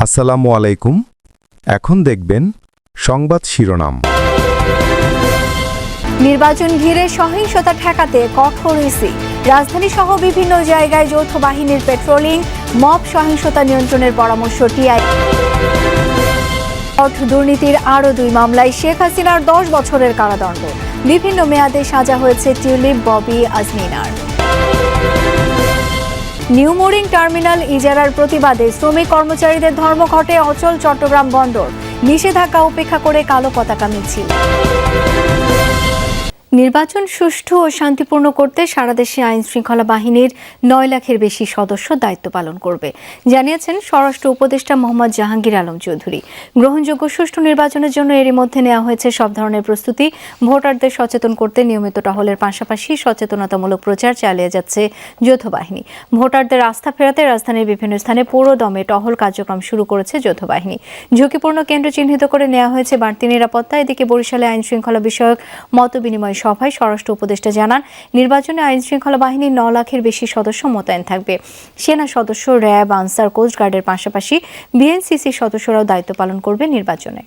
আসসালামু আলাইকুম। এখন দেখবেন সংবাদ শিরোনাম। নির্বাচন ঘিরে সহিংসতা ঠেকাতে কঠোর ইসি। রাজধানী সহ বিভিন্ন জায়গায় যৌথ বাহিনীর পেট্রোলিং, মব সহিংসতা নিয়ন্ত্রণের পরামর্শ টিআই। অর্থ দুর্নীতির আরও 2 মামলায় শেখ হাসিনার 10 বছরের কারাদণ্ড। বিভিন্ন মেয়াদে সাজা হয়েছে টিউলিপ, ববি, আজমিনার। নিউ মোরিং টার্মিনাল ইজারার প্রতিবাদে শ্রমিক কর্মচারীদের ধর্মঘটে অচল চট্টগ্রাম বন্দর। নিষেধাজ্ঞা উপেক্ষা করে কালো পতাকা মিছিল। নির্বাচন সুষ্ঠু ও শান্তিপূর্ণ করতে সারা দেশে আইন শৃঙ্খলা বাহিনীর 9 লাখের বেশি সদস্য দায়িত্ব পালন করবে, জানিয়েছেন স্বরাষ্ট্র উপদেষ্টা মোহাম্মদ জাহাঙ্গীর আলম চৌধুরী। গ্রহণযোগ্য সুষ্ঠু নির্বাচনের জন্য এরই মধ্যে নেওয়া হয়েছে সব ধরনের প্রস্তুতি। ভোটারদের সচেতন করতে নিয়মিত টহলের পাশাপাশি সচেতনতামূলক প্রচার চালিয়ে যাচ্ছে যৌথ বাহিনী। ভোটারদের আস্থা ফেরাতে রাজধানীর বিভিন্ন স্থানে পুরোদমে টহল কার্যক্রম শুরু করেছে যৌথ বাহিনী। ঝুঁকিপূর্ণ কেন্দ্র চিহ্নিত করে নেওয়া হয়েছে বাড়তি নিরাপত্তা। এদিকে বরিশালে আইন শৃঙ্খলা বিষয়ক মতবিনিময় সভায় স্বরাষ্ট্র উপদেষ্টা জানান, নির্বাচনে আইন শৃঙ্খলা বাহিনীর 9 লাখের বেশি সদস্য মোতায়েন থাকবে। সেনা সদস্য, র্যাব, আনসার, কোস্টগার্ডের পাশাপাশি বিএনসিসি সদস্যরাও দায়িত্ব পালন করবে নির্বাচনে।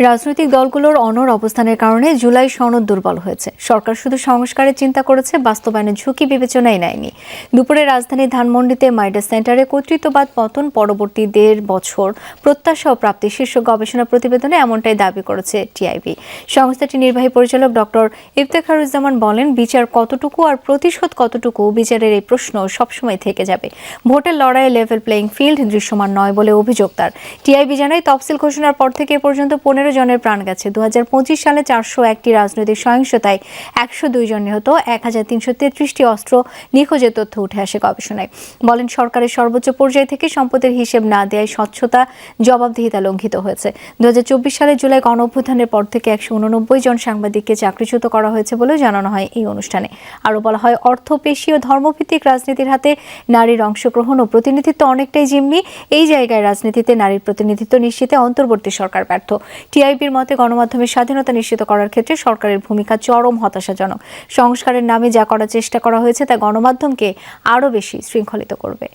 রাজনৈতিক দলগুলোর অনড় অবস্থানের কারণে জুলাই সনদ দুর্বল হয়েছে। সরকার শুধু সংস্কারের চিন্তা করেছে, বাস্তবায়নের ঝুঁকি বিবেচনায় নেয়নি। দুপুরে রাজধানীর ধানমন্ডিতে মাইডাস সেন্টারে কর্তৃত্ববাদ পতন পরবর্তী 1.5 বছর প্রত্যাশা ও প্রাপ্তি শীর্ষক গবেষণা প্রতিবেদনে এমনটাই দাবি করেছে টিআইবি। সংস্থাটির নির্বাহী পরিচালক ডক্টর ইফতেখারুজ্জামান বলেন, বিচার কতটুকু আর প্রতিশোধ কতটুকু, বিচারের এই প্রশ্ন সবসময় থেকে যাবে। ভোটের লড়াইয়ে লেভেল প্লেইং ফিল্ড দৃশ্যমান নয় বলে অভিযোগ তার। টিআইবি জানায়, তফসিল ঘোষণার পর থেকে এ পর্যন্ত 15 জনের প্রাণ গেছে। 2025 সালে 401টি রাজনৈতিক সহিংসতায় 102 জন নিহত, 1333টি অস্ত্র নিখোঁজের তথ্য উঠে আসে গবেষণায়। বলেন, সরকারের সর্বোচ্চ পর্যায় থেকে সম্পদের হিসেব না দেওয়ায় স্বচ্ছতা, জবাবদিহিতা লঙ্ঘিত হয়েছে। 2024 সালে জুলাই গণঅভ্যুত্থানের পর থেকে 189 জন সাংবাদিককে চাকরিচ্যুত করা হয়েছে বলেও জানানো হয় এই অনুষ্ঠানে। আরও বলা হয়, অর্থ, পেশি ও ধর্মভিত্তিক রাজনীতির হাতে নারীর অংশগ্রহণ ও প্রতিনিধিত্ব অনেকটাই জিম্মি। এই জায়গায় রাজনীতিতে নারীর প্রতিনিধিত্ব নিশ্চিতে অন্তর্বর্তী সরকার ব্যর্থ। টিআইবির মতে, গণমাধ্যমের স্বাধীনতা নিশ্চিত করার ক্ষেত্রে সরকারের ভূমিকা চরম হতাশাজনক। সংস্কারের নামে যা করার চেষ্টা করা হয়েছে তা গণমাধ্যমকে আরও বেশি শৃঙ্খলিত করবে।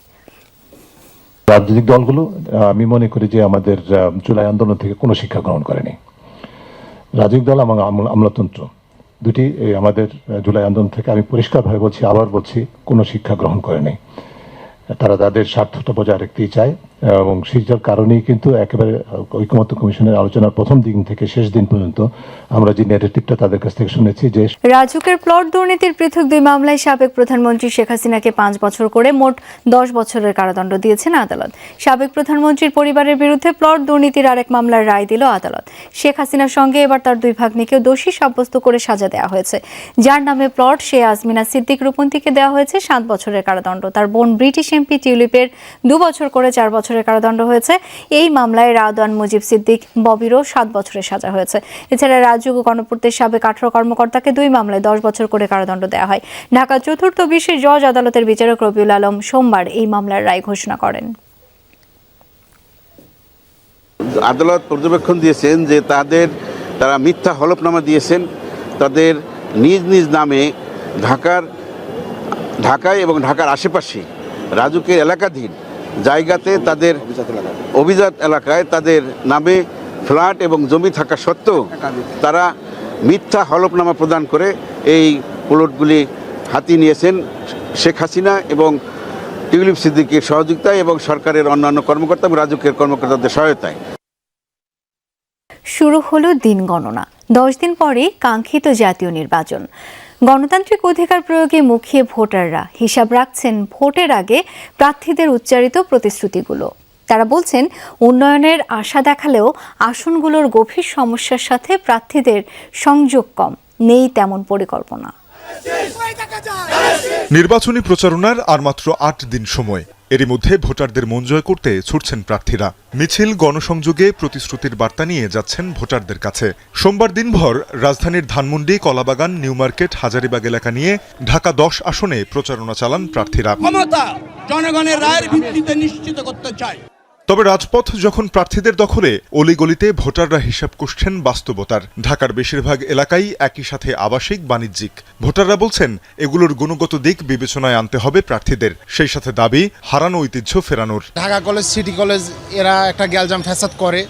রাজনৈতিক দলগুলো আমি মনে করি যে আমাদের জুলাই আন্দোলন থেকে কোনো শিক্ষা গ্রহণ করেনি। রাজনৈতিক দল এবং আমলাতন্ত্র দুটি আমাদের জুলাই আন্দোলন থেকে, আমি পরিষ্কারভাবে বলছি, আবার বলছি, কোনো শিক্ষা গ্রহণ করেনি। তারা তাদের স্বার্থটা বজায় রাখতেই চায় এবং সেইটার কারণেই কিন্তু একেবারে ঐকমত্য কমিশনের আলোচনার প্রথম দিন থেকে শেষ দিন পর্যন্ত আমরা যে ন্যারেটিভটা তাদের কাছ থেকে শুনেছি যে রাজুকের প্লট দুর্নীতির পৃথক 2 মামলায় সাবেক প্রধানমন্ত্রী শেখ হাসিনাকে 5 বছর করে মোট 10 বছরের কারাদণ্ড দিয়েছেন আদালত। সাবেক প্রধানমন্ত্রীর পরিবারের বিরুদ্ধে প্লট দুর্নীতির আরেক মামলার রায় দিল আদালত। শেখ হাসিনার সঙ্গে এবার তার 2 ভাগ্নিকেও দোষী সাব্যস্ত করে সাজা দেওয়া হয়েছে। যার নামে প্লট, সে আজমিনা সিদ্দিক রূপন্তীকে দেওয়া হয়েছে 7 বছরের কারাদণ্ড। তার বোন ব্রিটিশ এমপি টিউলিপের 2 বছর করে 4 বছরের কারাদণ্ড হয়েছে। এই মামলায় রাদওয়ান মুজিব সিদ্দিক, ববিরও 7 বছরের সাজা হয়েছে। এছাড়া রাজুক ও গণপূর্তের সাবেক 18 কর্মকর্তাকে 2 মামলায় 10 বছর করে কারাদণ্ড দেওয়া হয়। ঢাকা চতুর্থ বিশেষ জজ আদালতের বিচারক রবিউল আলম সোমবার এই মামলার রায় ঘোষণা করেন। আদালত পর্যবেক্ষণ দিয়েছেন যে তারা মিথ্যা হলফনামা দিয়েছেন। তাদের নিজ নিজ নামে ঢাকায় এবং ঢাকার আশেপাশে রাজুকের এলাকাধীন জায়গাতে, তাদের অভিজাত এলাকায় তাদের নামে ফ্ল্যাট এবং জমি থাকা সত্ত্বেও তারা মিথ্যা হলফনামা প্রদান করে এই প্লটগুলি হাতিয়ে নিয়েছেন শেখ হাসিনা এবং টিউলিপ সিদ্দিকের সহযোগিতায় এবং সরকারের অন্যান্য কর্মকর্তা এবং রাজুকের কর্মকর্তাদের সহায়তায়। শুরু হলো দিন গণনা। 10 দিন পরে কাঙ্ক্ষিত জাতীয় নির্বাচন। গণতান্ত্রিক অধিকার প্রয়োগে মুখিয়ে ভোটাররা হিসাব রাখছেন ভোটের আগে প্রার্থীদের উচ্চারিত প্রতিশ্রুতিগুলো। তারা বলছেন, উন্নয়নের আশা দেখালেও আসনগুলোর গভীর সমস্যার সাথে প্রার্থীদের সংযোগ কম, নেই তেমন পরিকল্পনা। নির্বাচনী প্রচারণার আর মাত্র 8 দিন সময়। এরই মধ্যে ভোটারদের মন জয় করতে ছুটছেন প্রার্থীরা। মিছিল, গণসংযোগে প্রতিশ্রুতির বার্তা নিয়ে যাচ্ছেন ভোটারদের কাছে। সোমবার দিনভর রাজধানীর ধানমন্ডি, কলাবাগান, নিউ মার্কেট, হাজারীবাগ এলাকা নিয়ে ঢাকা 10 আসনে প্রচারণা চালান প্রার্থীরা। ক্ষমতা জনগণের রায়ের ভিত্তিতে নিশ্চিত করতে চাই। তবে রাজপথ যখন প্রার্থীদের দখলে, অলিগলিতে ভোটাররা হিসাব করছেন বাস্তবতার। ঢাকার বেশিরভাগ এলাকাই একই সাথে আবাসিক, বাণিজ্যিক। ভোটাররা বলছেন এগুলোর গুণগত দিক বিবেচনায় আনতে হবে প্রার্থীদের। সেই সাথে দাবি হারানো ঐতিহ্য ফেরানোর। ঢাকা কলেজ, সিটি কলেজ এরা একটা গ্যালজাম ফ্যাসাদ করে,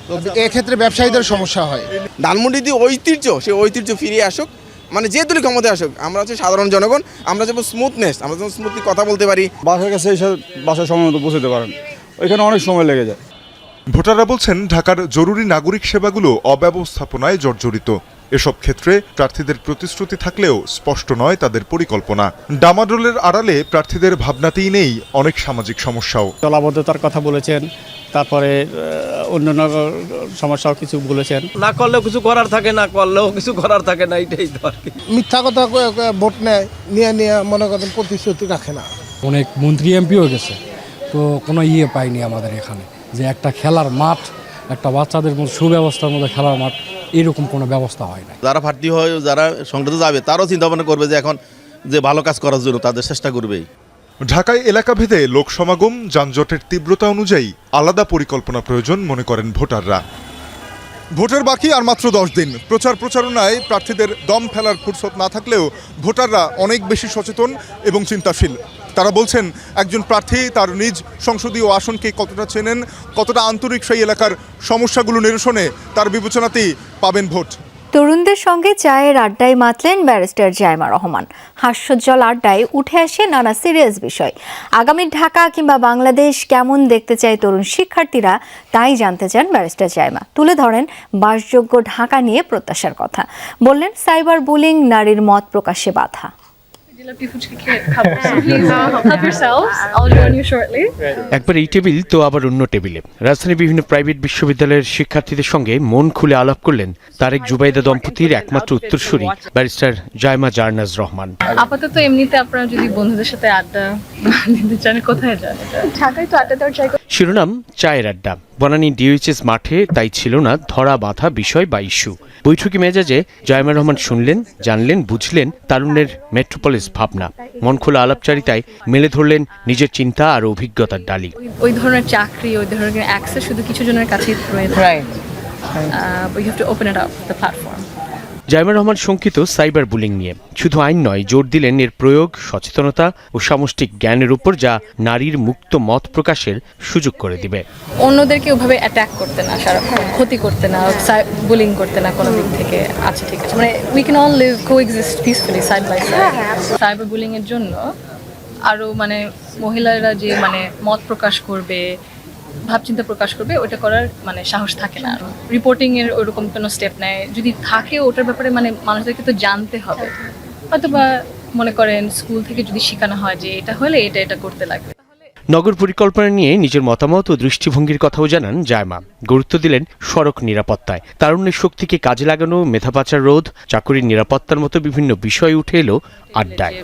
তো এক্ষেত্রে ব্যবসায়ীদের সমস্যা হয়। ধানমন্ডিতে ঐতিহ্য, সেই ঐতিহ্য ফিরিয়ে আসুক, মানে যে দলই ক্ষমতায় আসুক। আমরা হচ্ছে সাধারণ জনগণ, আমরা যেমন স্মুথনেস, আমরা যেমন স্মুথলি কথা বলতে পারি। বাসার কাছে এসে বাসায় সময় মতো পৌঁছতে পারেন, ওইখানে অনেক সময় লেগে যায়। ভোটাররা বলছেন ঢাকার জরুরি নাগরিক সেবাগুলো অব্যবস্থাপনায় জর্জরিত। এসব ক্ষেত্রে প্রার্থীদের প্রতিশ্রুতি থাকলেও স্পষ্ট নয় তাদের পরিকল্পনা। ডামাডোলের আড়ালে প্রার্থীদের ভাবনাতেই নেই অনেক সামাজিক সমস্যাও। জলাবদ্ধতার কথা বলেছেন, তারপরে অন্যান্য সমস্যাও কিছু বলেছেন। না করলেও কিছু করার থাকে, না করলেও কিছু করার থাকে না, এটাই তো আর কি। মিথ্যা কথা ভোট নেয়, নিয়ে মনে করেন প্রতিশ্রুতি রাখে না। অনেক মন্ত্রী এমপিও গেছে, তো কোনো পাইনি আমাদের এখানে যে একটা খেলার মাঠ, একটা বাচ্চাদের মধ্যে সুব্যবস্থার মধ্যে খেলার মাঠ, এরকম কোনো ব্যবস্থা হয় না। যারা প্রার্থী হয়, যারা সংসদে যাবে, তারাও চিন্তা ভাবনা করবে যে এখন যে ভালো কাজ করার জন্য তাদের চেষ্টা করবেই। ঢাকায় এলাকাভেদে লোক সমাগম, যানজটের তীব্রতা অনুযায়ী আলাদা পরিকল্পনা প্রয়োজন মনে করেন ভোটাররা। ভোটের বাকি আর মাত্র 10 দিন। প্রচারণায় প্রার্থীদের দম ফেলার ফুরসত না থাকলেও ভোটাররা অনেক বেশি সচেতন এবং চিন্তাশীল। তারা বলছেন একজন প্রার্থী তার নিজ সংসদীয় আসনকে কতটা চেনেন, কতটা আন্তরিক সেই এলাকার সমস্যাগুলো নিরসনে তার বিবেচনাতেই পাবেন ভোট। তরুণদের সঙ্গে চায়ের আড্ডায় মাতলেন ব্যারিস্টার জাইমা রহমান। হাস্যোজ্জ্বল আড্ডায় উঠে আসে নানা সিরিয়াস বিষয়। আগামী ঢাকা কিংবা বাংলাদেশ কেমন দেখতে চায় তরুণ শিক্ষার্থীরা, তাই জানতে চান ব্যারিস্টার জাইমা। তুলে ধরেন বাসযোগ্য ঢাকা নিয়ে প্রত্যাশার কথা। বললেন সাইবার বুলিং নারীর মত প্রকাশে বাধা। একবার এই টেবিল তো আবার অন্য টেবিলে। রাজধানীর বিভিন্ন প্রাইভেট বিশ্ববিদ্যালয়ের শিক্ষার্থীদের সঙ্গে মন খুলে আলাপ করলেন তারেক জুবাইদা দম্পতির একমাত্র উত্তরসূরি ব্যারিস্টার জাইমা জার্নাজ রহমান। আপাতত এমনিতে আপনারা যদি বন্ধুদের সাথে আড্ডা দিতে চান, কোথায় যান? ঢাকায় তো আড্ডা দেওয়ার জায়গা। শিরোনাম চায়ের আড্ডা। বনানী ডিওএইচএস মাঠে, তাই ছিল না ধরা বাঁধা বিষয় বা ইস্যু। বৈঠকি মেজাজে জাইমা রহমান শুনলেন, জানলেন, বুঝলেন তারুণ্যের মেট্রোপলিস ভাবনা। মন খোলা আলাপচারিতায় মেলে ধরলেন নিজের চিন্তা আর অভিজ্ঞতার ডালি। ওই ধরনের চাকরি, ওই ধরনের অ্যাক্সেস শুধু কিছু জনের কাছেই রয়েছে। We have to open it up, the platform. Zaima Rahman শঙ্কিত সাইবার বুলিং নিয়ে। শুধু আইন নয়, জোর দিলেন এর প্রয়োগ, সচেতনতা ও সামষ্টিক জ্ঞানের উপর, যা নারীর মুক্ত মত প্রকাশের সুযোগ করে দিবে। অন্যদেরকে ওভাবে অ্যাটাক করতে না, সারাক্ষণ ক্ষতি করতে না, বুলিং করতে না কোনো দিক থেকে। আচ্ছা ঠিক আছে, মানে we can all live coexist peacefully side by side. Cyber bullying এর জন্য আরও মানে মহিলারা যে মানে মত প্রকাশ করবে, ভাবচিন্তা প্রকাশ করবে, ওটা করার মানে সাহস থাকে না। রিপোর্টিং এর ওইরকম কোনো স্টেপ নেয়, যদি থাকে ওটার ব্যাপারে মানে মানুষদেরকে তো জানতে হবে। অথবা মনে করেন স্কুল থেকে যদি শেখানো হয় যে এটা হলে এটা করতে লাগবে। নগর পরিকল্পনা নিয়ে নিজের মতামত ও দৃষ্টিভঙ্গির কথাও জানান জাইমা। গুরুত্ব দিলেন সড়ক নিরাপত্তায়। তারুণ্যের শক্তিকে কাজে লাগানো, মেধা পাচার রোধ, চাকুরির নিরাপত্তার মতো বিভিন্ন বিষয় উঠে এলো আড্ডায়।